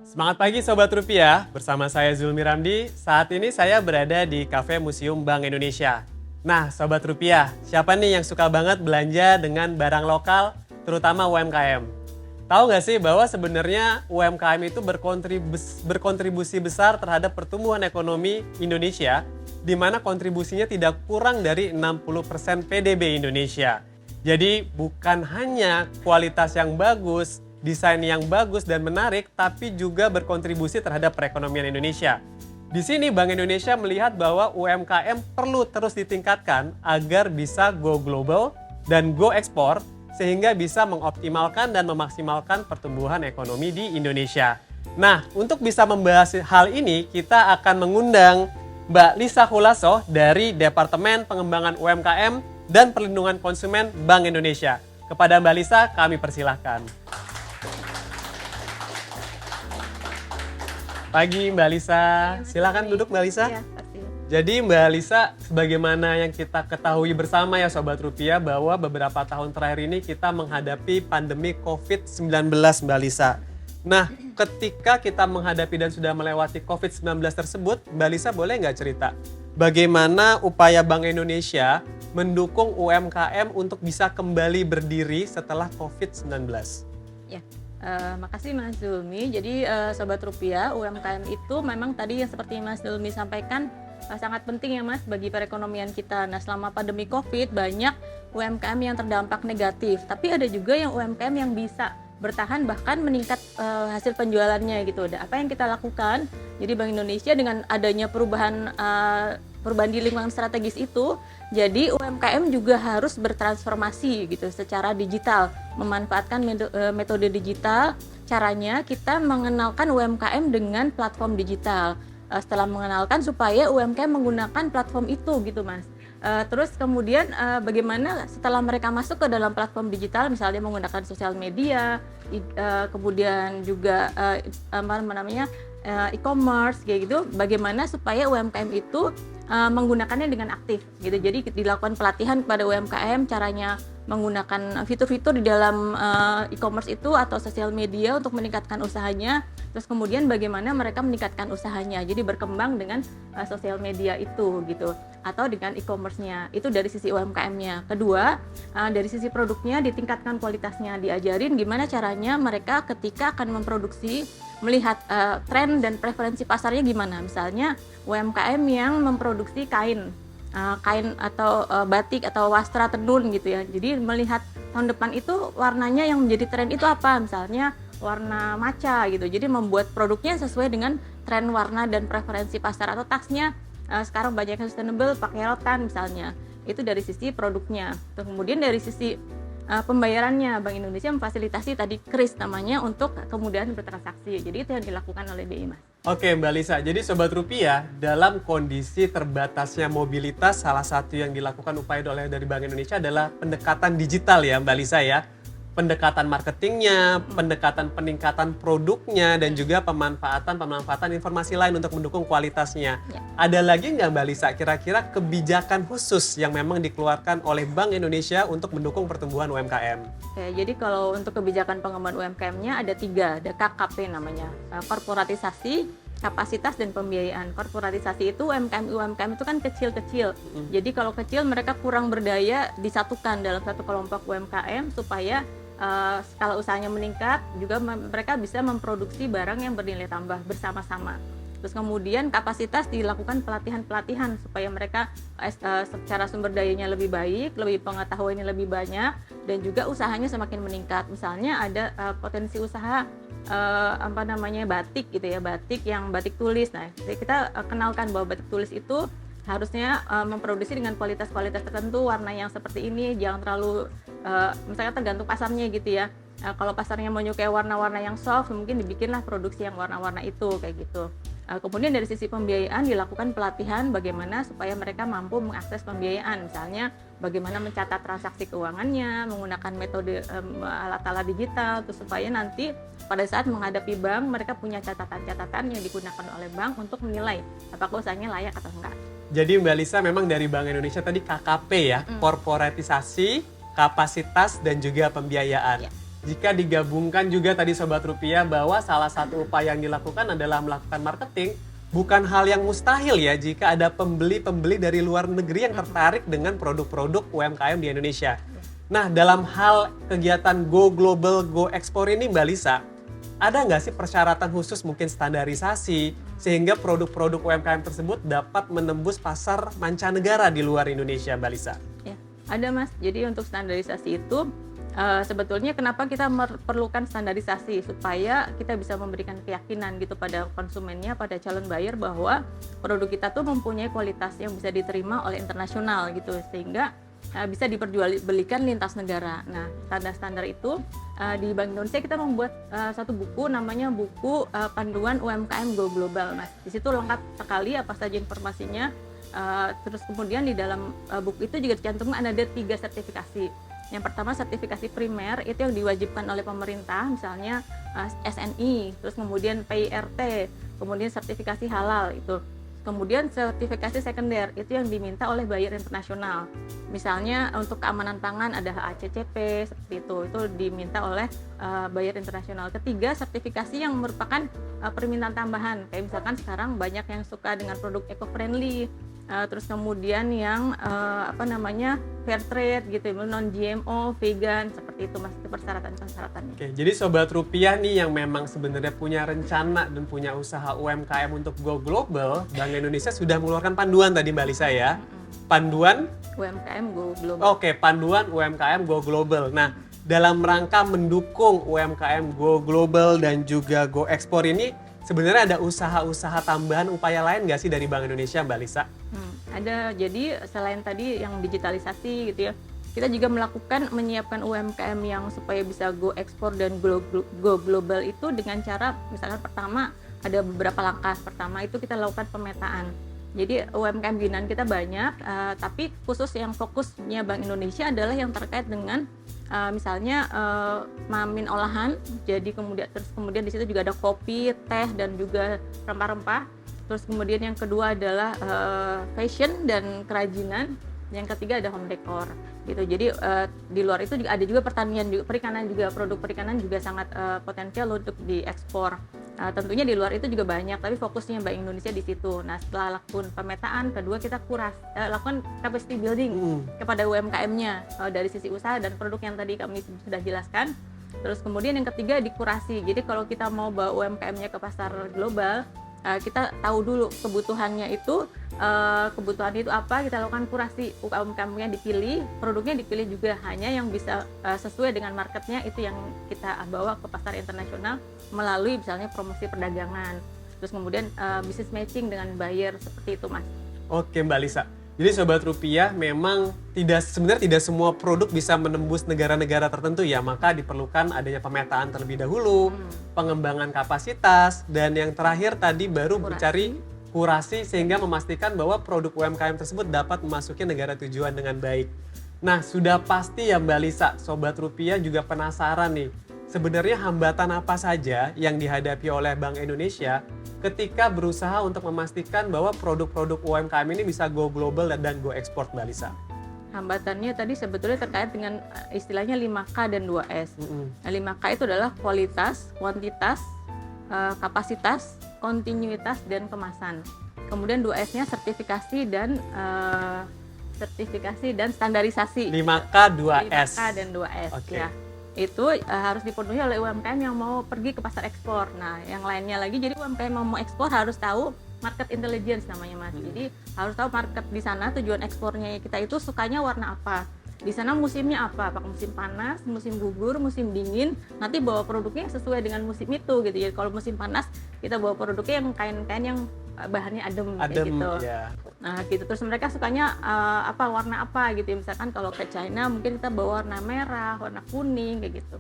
Semangat pagi Sobat Rupiah, bersama saya Zulmi Ramdi. Saat ini saya berada di Cafe Museum Bank Indonesia. Nah Sobat Rupiah, siapa nih yang suka banget belanja dengan barang lokal, terutama UMKM? Tahu nggak sih bahwa sebenarnya UMKM itu berkontribusi besar terhadap pertumbuhan ekonomi Indonesia, di mana kontribusinya tidak kurang dari 60% PDB Indonesia. Jadi bukan hanya kualitas yang bagus, desain yang bagus dan menarik, tapi juga berkontribusi terhadap perekonomian Indonesia. Di sini Bank Indonesia melihat bahwa UMKM perlu terus ditingkatkan agar bisa go global dan go ekspor, sehingga bisa mengoptimalkan dan memaksimalkan pertumbuhan ekonomi di Indonesia. Nah, untuk bisa membahas hal ini, kita akan mengundang Mbak Lisa Hulaso dari Departemen Pengembangan UMKM dan Perlindungan Konsumen Bank Indonesia. Kepada Mbak Lisa, kami persilahkan. Pagi Mbak Lisa, silakan duduk Mbak Lisa. Ya, pasti. Jadi Mbak Lisa, sebagaimana yang kita ketahui bersama ya Sobat Rupiah, bahwa beberapa tahun terakhir ini kita menghadapi pandemi COVID-19 Mbak Lisa. Nah, ketika kita menghadapi dan sudah melewati COVID-19 tersebut, Mbak Lisa boleh nggak cerita bagaimana upaya Bank Indonesia mendukung UMKM untuk bisa kembali berdiri setelah COVID-19? Ya, makasih Mas Zulmi. Jadi Sobat Rupiah, UMKM itu memang tadi yang seperti Mas Zulmi sampaikan sangat penting ya Mas bagi perekonomian kita. Nah, selama pandemi COVID banyak UMKM yang terdampak negatif, tapi ada juga yang UMKM yang bisa bertahan bahkan meningkat hasil penjualannya gitu. Apa yang kita lakukan? Jadi Bank Indonesia dengan adanya perubahan di lingkungan strategis itu, jadi UMKM juga harus bertransformasi gitu secara digital, memanfaatkan metode digital. Caranya kita mengenalkan UMKM dengan platform digital. Setelah mengenalkan supaya UMKM menggunakan platform itu gitu Mas. Terus kemudian bagaimana setelah mereka masuk ke dalam platform digital, misalnya menggunakan sosial media, kemudian juga e-commerce kayak gitu, bagaimana supaya UMKM itu menggunakannya dengan aktif gitu. Jadi dilakukan pelatihan kepada UMKM caranya menggunakan fitur-fitur di dalam e-commerce itu atau sosial media untuk meningkatkan usahanya. Terus kemudian bagaimana mereka meningkatkan usahanya. Jadi berkembang dengan sosial media itu gitu atau dengan e-commerce-nya. Itu dari sisi UMKM-nya. Kedua, dari sisi produknya ditingkatkan kualitasnya, diajarin gimana caranya mereka ketika akan memproduksi melihat tren dan preferensi pasarnya gimana. Misalnya UMKM yang memproduksi kain atau batik atau wastra tenun gitu ya. Jadi melihat tahun depan itu warnanya yang menjadi tren itu apa, misalnya warna matcha gitu. Jadi membuat produknya sesuai dengan tren warna dan preferensi pasar. Atau tasnya sekarang banyak yang sustainable pakai rotan misalnya. Itu dari sisi produknya. Kemudian dari sisi pembayarannya, Bank Indonesia memfasilitasi tadi KRIS namanya untuk kemudahan bertransaksi. Jadi itu yang dilakukan oleh BI Mas. Oke Mbak Lisa, jadi Sobat Rupiah, dalam kondisi terbatasnya mobilitas, salah satu yang dilakukan upaya oleh dari Bank Indonesia adalah pendekatan digital ya Mbak Lisa ya. Pendekatan marketingnya, pendekatan peningkatan produknya, dan juga pemanfaatan informasi lain untuk mendukung kualitasnya. Ya. Ada lagi nggak Mbak Lisa kira-kira kebijakan khusus yang memang dikeluarkan oleh Bank Indonesia untuk mendukung pertumbuhan UMKM? Oke, jadi kalau untuk kebijakan pengembangan UMKM-nya ada 3, ada KKP namanya, korporatisasi, kapasitas dan pembiayaan. Korporatisasi itu UMKM itu kan kecil-kecil. Jadi kalau kecil mereka kurang berdaya, disatukan dalam satu kelompok UMKM supaya skala usahanya meningkat, juga mereka bisa memproduksi barang yang bernilai tambah bersama-sama. Terus kemudian kapasitas dilakukan pelatihan supaya mereka secara sumber dayanya lebih baik, lebih pengetahuannya lebih banyak, dan juga usahanya semakin meningkat. Misalnya ada potensi usaha batik gitu ya, batik tulis. Nah, kita kenalkan bahwa batik tulis itu harusnya memproduksi dengan kualitas-kualitas tertentu, warna yang seperti ini, jangan terlalu misalnya tergantung pasarnya gitu ya. Kalau pasarnya mau nyukai warna-warna yang soft, mungkin dibikinlah produksi yang warna-warna itu kayak gitu. Kemudian dari sisi pembiayaan dilakukan pelatihan bagaimana supaya mereka mampu mengakses pembiayaan, misalnya bagaimana mencatat transaksi keuangannya menggunakan metode alat-alat digital, terus supaya nanti pada saat menghadapi bank mereka punya catatan-catatan yang digunakan oleh bank untuk menilai apakah usahanya layak atau enggak. Jadi Mbak Lisa memang dari Bank Indonesia tadi KKP ya, korporatisasi, kapasitas dan juga pembiayaan. Ya. jika digabungkan juga tadi Sobat Rupiah bahwa salah satu upaya yang dilakukan adalah melakukan marketing, bukan hal yang mustahil ya jika ada pembeli-pembeli dari luar negeri yang tertarik dengan produk-produk UMKM di Indonesia. Nah, dalam hal kegiatan Go Global, Go Ekspor ini Mbak Lisa, ada nggak sih persyaratan khusus mungkin standarisasi sehingga produk-produk UMKM tersebut dapat menembus pasar mancanegara di luar Indonesia, Mbak Lisa? Ya, ada Mas. Jadi untuk standarisasi itu sebetulnya kenapa kita perlukan standarisasi supaya kita bisa memberikan keyakinan gitu pada konsumennya, pada calon buyer bahwa produk kita tuh mempunyai kualitas yang bisa diterima oleh internasional gitu sehingga bisa diperjualbelikan lintas negara. Nah, standar-standar itu di Bank Indonesia kita membuat satu buku namanya buku Panduan UMKM Go Global, Mas. Di situ lengkap sekali apa saja informasinya. Terus kemudian di dalam buku itu juga dicantumkan ada 3 sertifikasi. Yang pertama sertifikasi primer itu yang diwajibkan oleh pemerintah, misalnya SNI, terus kemudian PIRT, kemudian sertifikasi halal itu. Kemudian sertifikasi sekunder itu yang diminta oleh buyer internasional. Misalnya untuk keamanan pangan ada HACCP seperti itu diminta oleh buyer internasional. Ketiga, sertifikasi yang merupakan permintaan tambahan. Kayak misalkan sekarang banyak yang suka dengan produk eco-friendly. Terus kemudian yang fair trade gitu, non GMO, vegan, seperti itu Mas, itu persyaratan-persyaratannya. Oke, jadi Sobat Rupiah nih yang memang sebenarnya punya rencana dan punya usaha UMKM untuk go global, Bank Indonesia sudah mengeluarkan panduan tadi Mbak Lisa ya. Panduan UMKM Go Global. Oke, panduan UMKM Go Global. Nah, dalam rangka mendukung UMKM Go Global dan juga Go Ekspor ini, sebenarnya ada usaha-usaha tambahan upaya lain nggak sih dari Bank Indonesia, Mbak Lisa? Ada, jadi selain tadi yang digitalisasi gitu ya, kita juga menyiapkan UMKM yang supaya bisa go ekspor dan go global itu dengan cara, misalkan pertama ada beberapa langkah. Pertama itu kita lakukan pemetaan. Jadi UMKM binaan kita banyak, tapi khusus yang fokusnya Bank Indonesia adalah yang terkait dengan misalnya mamin olahan. Jadi kemudian di situ juga ada kopi, teh dan juga rempah-rempah. Terus kemudian yang kedua adalah fashion dan kerajinan. Yang ketiga ada home decor gitu. Jadi di luar itu juga ada juga pertanian, juga perikanan, juga produk perikanan juga sangat potensial untuk diekspor. Tentunya di luar itu juga banyak, tapi fokusnya Bank Indonesia di situ. Nah, setelah lakukan pemetaan, kedua kita lakukan capacity building kepada UMKM-nya dari sisi usaha dan produk yang tadi kami sudah jelaskan. Terus kemudian yang ketiga dikurasi. Jadi kalau kita mau bawa UMKM-nya ke pasar global, kita tahu dulu kebutuhannya itu apa, kita lakukan kurasi, UMKM-nya dipilih, produknya dipilih juga hanya yang bisa sesuai dengan marketnya, itu yang kita bawa ke pasar internasional melalui misalnya promosi perdagangan, terus kemudian business matching dengan buyer, seperti itu Mas. Oke Mbak Lisa, jadi Sobat Rupiah memang sebenarnya tidak semua produk bisa menembus negara-negara tertentu ya, maka diperlukan adanya pemetaan terlebih dahulu, pengembangan kapasitas, dan yang terakhir tadi baru mencari kurasi sehingga memastikan bahwa produk UMKM tersebut dapat memasuki negara tujuan dengan baik. Nah, sudah pasti ya Mbak Lisa, Sobat Rupiah juga penasaran nih, sebenarnya hambatan apa saja yang dihadapi oleh Bank Indonesia ketika berusaha untuk memastikan bahwa produk-produk UMKM ini bisa go global dan go ekspor, Mbak Lisa? Hambatannya tadi sebetulnya terkait dengan istilahnya 5K dan 2S. Nah, 5K itu adalah kualitas, kuantitas, kapasitas, kontinuitas, dan kemasan. Kemudian 2S-nya sertifikasi dan standarisasi. 5K, 2S. 5K dan 2S. Okay. Ya. Itu harus dipenuhi oleh UMKM yang mau pergi ke pasar ekspor. Nah, yang lainnya lagi, jadi UMKM yang mau ekspor harus tahu market intelligence namanya Mas. Jadi harus tahu market di sana, tujuan ekspornya kita itu sukanya warna apa. Di sana musimnya apa? Apakah musim panas, musim gugur, musim dingin? Nanti bawa produknya sesuai dengan musim itu gitu ya. Kalau musim panas kita bawa produknya yang kain-kain yang bahannya adem gitu. Yeah. Nah, gitu. Terus mereka sukanya warna apa gitu ya. Misalkan kalau ke China mungkin kita bawa warna merah, warna kuning kayak gitu.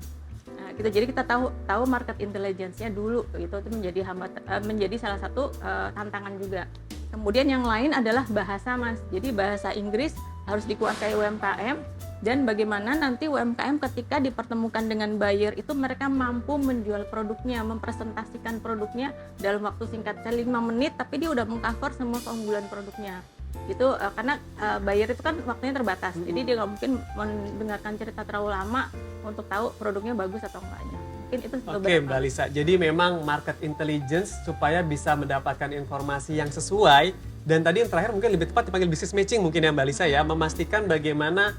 Nah, gitu. Jadi kita tahu market intelligence-nya dulu gitu. Itu menjadi salah satu tantangan juga. Kemudian yang lain adalah bahasa Mas. Jadi bahasa Inggris harus dikuasai UMKM, dan bagaimana nanti UMKM ketika dipertemukan dengan buyer itu mereka mampu menjual produknya, mempresentasikan produknya dalam waktu singkat, 5 menit tapi dia udah mengcover semua keunggulan produknya. Itu karena buyer itu kan waktunya terbatas, jadi dia nggak mungkin mendengarkan cerita terlalu lama untuk tahu produknya bagus atau enggaknya. Mungkin itu Oke, Mbak Lisa. Jadi memang market intelligence supaya bisa mendapatkan informasi yang sesuai. Dan tadi yang terakhir mungkin lebih tepat dipanggil business matching mungkin ya Mbak Lisa ya. Memastikan bagaimana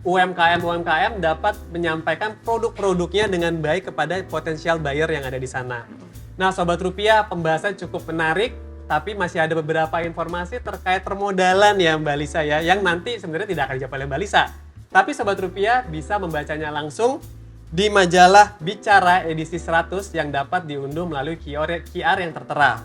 UMKM dapat menyampaikan produk-produknya dengan baik kepada potensial buyer yang ada di sana. Nah Sobat Rupiah, pembahasan cukup menarik. Tapi masih ada beberapa informasi terkait permodalan ya Mbak Lisa ya. Yang nanti sebenarnya tidak akan dijawab oleh Mbak Lisa. Tapi Sobat Rupiah bisa membacanya langsung di majalah Bicara edisi 100 yang dapat diunduh melalui QR yang tertera.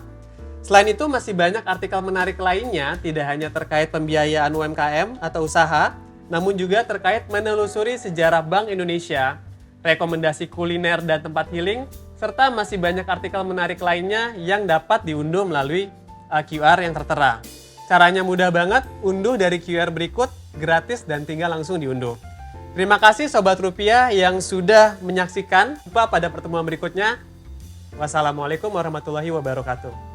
Selain itu masih banyak artikel menarik lainnya, tidak hanya terkait pembiayaan UMKM atau usaha, namun juga terkait menelusuri sejarah Bank Indonesia, rekomendasi kuliner dan tempat healing, serta masih banyak artikel menarik lainnya yang dapat diunduh melalui QR yang tertera. Caranya mudah banget, unduh dari QR berikut, gratis dan tinggal langsung diunduh. Terima kasih Sobat Rupiah yang sudah menyaksikan. Jumpa pada pertemuan berikutnya. Wassalamualaikum warahmatullahi wabarakatuh.